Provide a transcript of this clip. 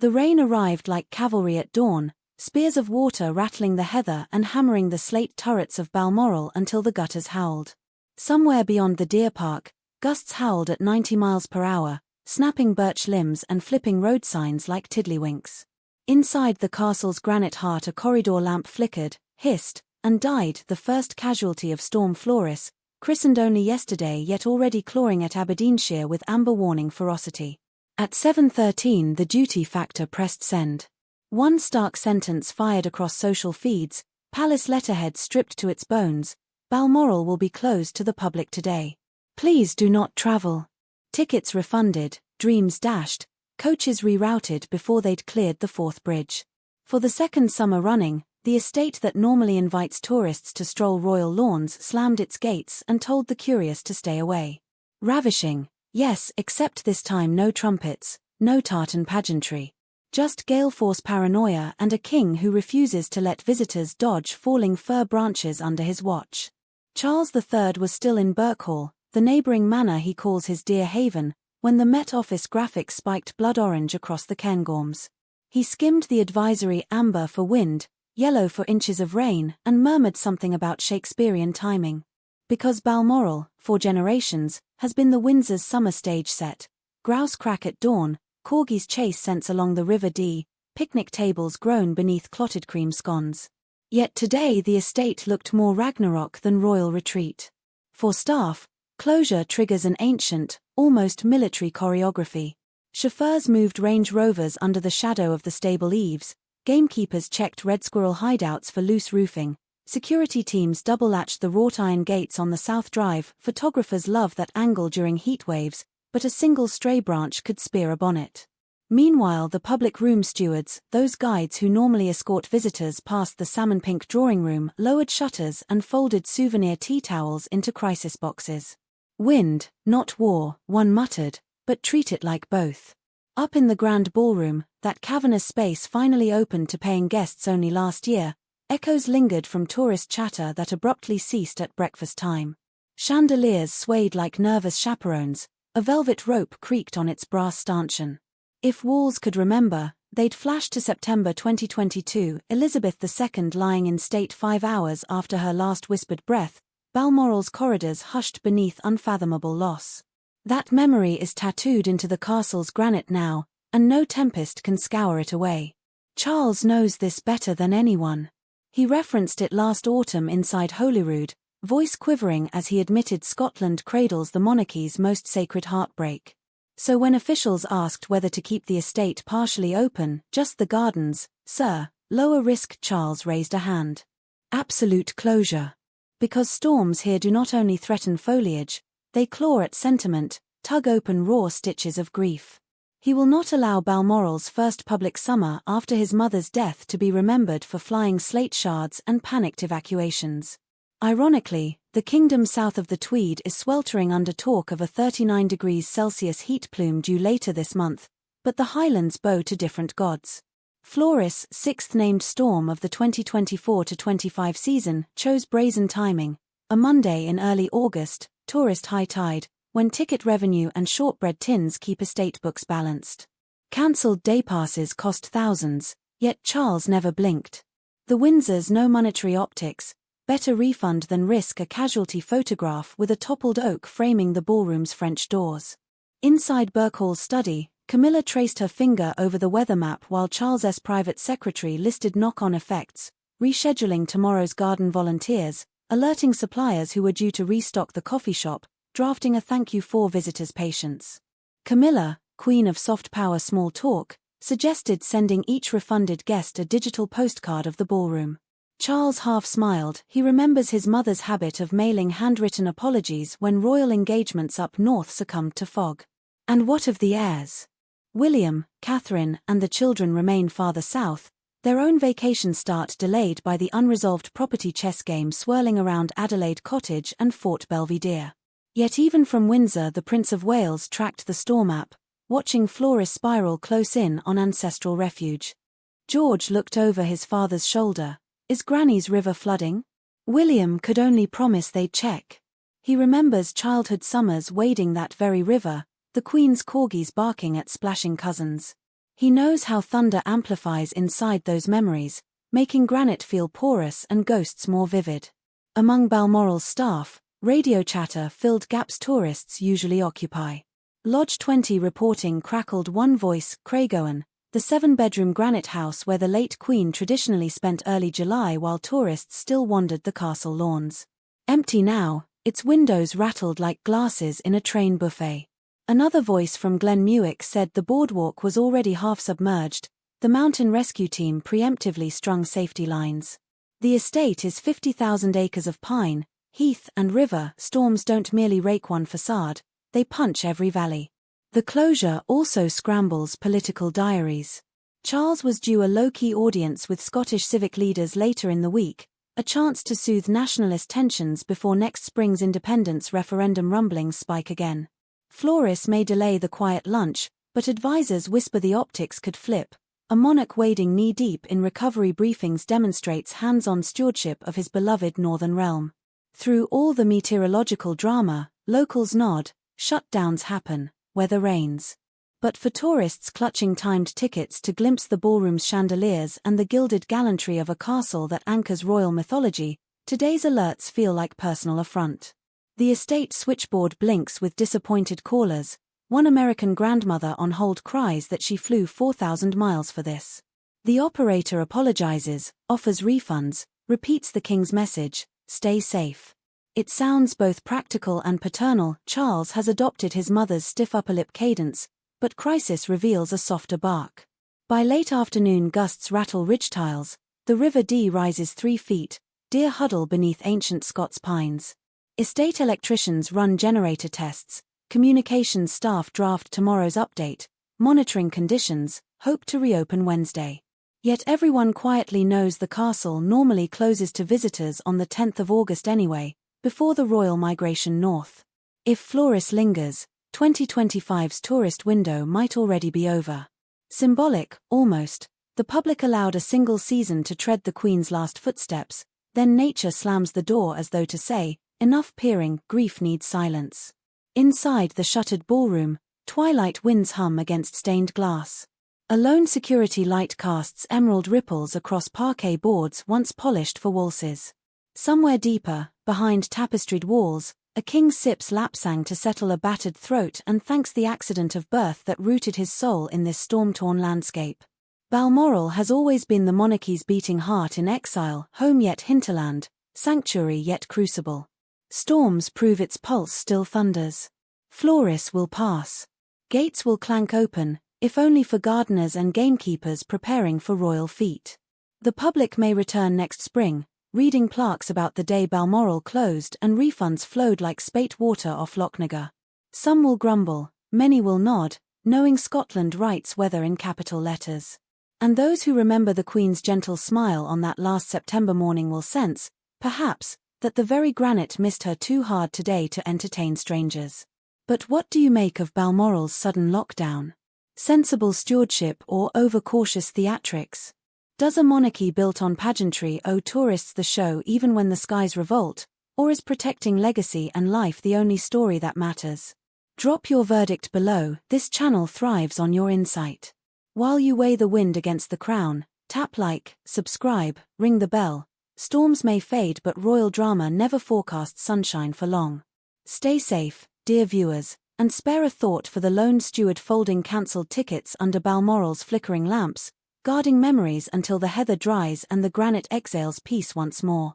The rain arrived like cavalry at dawn, spears of water rattling the heather and hammering the slate turrets of Balmoral until the gutters howled. Somewhere beyond the deer park, gusts howled at 90 miles per hour, snapping birch limbs and flipping road signs like tiddlywinks. Inside the castle's granite heart a corridor lamp flickered, hissed, and died, the first casualty of Storm Floris, christened only yesterday yet already clawing at Aberdeenshire with amber warning ferocity. At 7:13 the duty factor pressed send. One stark sentence fired across social feeds, palace letterhead stripped to its bones, Balmoral will be closed to the public today. Please do not travel. Tickets refunded, dreams dashed, coaches rerouted before they'd cleared the Forth Bridge. For the second summer running, the estate that normally invites tourists to stroll royal lawns slammed its gates and told the curious to stay away. Ravishing, yes, except this time no trumpets, no tartan pageantry. Just gale force paranoia and a king who refuses to let visitors dodge falling fir branches under his watch. Charles III was still in Birkhall, the neighbouring manor he calls his dear haven, when the Met Office graphics spiked blood orange across the Cairngorms. He skimmed the advisory amber for wind, yellow for inches of rain, and murmured something about Shakespearean timing. Because Balmoral, for generations, has been the Windsor's summer stage set, grouse crack at dawn, corgis chase scents along the River Dee, picnic tables groan beneath clotted cream scones. Yet today the estate looked more Ragnarok than royal retreat. For staff, closure triggers an ancient, almost military choreography. Chauffeurs moved Range Rovers under the shadow of the stable eaves, gamekeepers checked red squirrel hideouts for loose roofing, security teams double-latched the wrought iron gates on the South Drive. Photographers love that angle during heat waves, but a single stray branch could spear a bonnet. Meanwhile the public room stewards, those guides who normally escort visitors past the salmon-pink drawing room, lowered shutters and folded souvenir tea towels into crisis boxes. Wind, not war, one muttered, but treat it like both. Up in the grand ballroom, that cavernous space finally opened to paying guests only last year, echoes lingered from tourist chatter that abruptly ceased at breakfast time. Chandeliers swayed like nervous chaperones, a velvet rope creaked on its brass stanchion. If walls could remember, they'd flash to September 2022, Elizabeth II lying in state 5 hours after her last whispered breath, Balmoral's corridors hushed beneath unfathomable loss. That memory is tattooed into the castle's granite now, and no tempest can scour it away. Charles knows this better than anyone. He referenced it last autumn inside Holyrood, voice quivering as he admitted Scotland cradles the monarchy's most sacred heartbreak. So when officials asked whether to keep the estate partially open, just the gardens, sir, lower risk, Charles raised a hand. Absolute closure. Because storms here do not only threaten foliage, they claw at sentiment, tug open raw stitches of grief. He will not allow Balmoral's first public summer after his mother's death to be remembered for flying slate shards and panicked evacuations. Ironically, the kingdom south of the Tweed is sweltering under talk of a 39 degrees Celsius heat plume due later this month, but the Highlands bow to different gods. Floris, sixth named storm of the 2024-25 season, chose brazen timing, a Monday in early August, tourist high tide, when ticket revenue and shortbread tins keep estate books balanced. Cancelled day passes cost thousands, yet Charles never blinked. The Windsors no monetary optics, better refund than risk a casualty photograph with a toppled oak framing the ballroom's French doors. Inside Birkhall's study, Camilla traced her finger over the weather map while Charles's private secretary listed knock-on effects, rescheduling tomorrow's garden volunteers, alerting suppliers who were due to restock the coffee shop, drafting a thank you for visitors' patience. Camilla, queen of soft power small talk, suggested sending each refunded guest a digital postcard of the ballroom. Charles half smiled. He remembers his mother's habit of mailing handwritten apologies when royal engagements up north succumbed to fog. And what of the heirs? William, Catherine, and the children remain farther south, their own vacation start delayed by the unresolved property chess game swirling around Adelaide Cottage and Fort Belvedere. Yet even from Windsor the Prince of Wales tracked the storm app, watching Floris spiral close in on ancestral refuge. George looked over his father's shoulder. Is Granny's river flooding? William could only promise they'd check. He remembers childhood summers wading that very river, the Queen's corgis barking at splashing cousins. He knows how thunder amplifies inside those memories, making granite feel porous and ghosts more vivid. Among Balmoral's staff, radio chatter filled gaps tourists usually occupy. Lodge 20 reporting crackled one voice, Craigowan, the 7-bedroom granite house where the late Queen traditionally spent early July while tourists still wandered the castle lawns. Empty now, its windows rattled like glasses in a train buffet. Another voice from Glenmuick said the boardwalk was already half submerged, the mountain rescue team preemptively strung safety lines. The estate is 50,000 acres of pine, heath and river. Storms don't merely rake one facade, they punch every valley. The closure also scrambles political diaries. Charles was due a low-key audience with Scottish civic leaders later in the week, a chance to soothe nationalist tensions before next spring's independence referendum rumblings spike again. Floris may delay the quiet lunch, but advisors whisper the optics could flip. A monarch wading knee-deep in recovery briefings demonstrates hands-on stewardship of his beloved northern realm. Through all the meteorological drama, locals nod, shutdowns happen, weather rains. But for tourists clutching timed tickets to glimpse the ballroom's chandeliers and the gilded gallantry of a castle that anchors royal mythology, today's alerts feel like personal affront. The estate switchboard blinks with disappointed callers. One American grandmother on hold cries that she flew 4,000 miles for this. The operator apologizes, offers refunds, repeats the king's message, stay safe. It sounds both practical and paternal. Charles has adopted his mother's stiff upper lip cadence, but crisis reveals a softer bark. By late afternoon gusts rattle ridge tiles, the River Dee rises 3 feet, deer huddle beneath ancient Scots pines. Estate electricians run generator tests, communications staff draft tomorrow's update, monitoring conditions, hope to reopen Wednesday. Yet everyone quietly knows the castle normally closes to visitors on the 10th of August anyway, before the royal migration north. If Floris lingers, 2025's tourist window might already be over. Symbolic, almost, the public allowed a single season to tread the Queen's last footsteps, then nature slams the door as though to say, enough peering, grief needs silence. Inside the shuttered ballroom, twilight winds hum against stained glass. A lone security light casts emerald ripples across parquet boards once polished for waltzes. Somewhere deeper, behind tapestried walls, a king sips lapsang to settle a battered throat and thanks the accident of birth that rooted his soul in this storm-torn landscape. Balmoral has always been the monarchy's beating heart in exile, home yet hinterland, sanctuary yet crucible. Storms prove its pulse still thunders. Floris will pass. Gates will clank open, if only for gardeners and gamekeepers preparing for royal feet. The public may return next spring, reading plaques about the day Balmoral closed and refunds flowed like spate water off Lochnagar. Some will grumble, many will nod, knowing Scotland writes weather in capital letters. And those who remember the Queen's gentle smile on that last September morning will sense, perhaps, that the very granite missed her too hard today to entertain strangers. But what do you make of Balmoral's sudden lockdown? Sensible stewardship or overcautious theatrics? Does a monarchy built on pageantry owe tourists the show even when the skies revolt, or is protecting legacy and life the only story that matters? Drop your verdict below, this channel thrives on your insight. While you weigh the wind against the crown, tap like, subscribe, ring the bell. Storms may fade but royal drama never forecasts sunshine for long. Stay safe, dear viewers, and spare a thought for the lone steward folding cancelled tickets under Balmoral's flickering lamps, guarding memories until the heather dries and the granite exhales peace once more.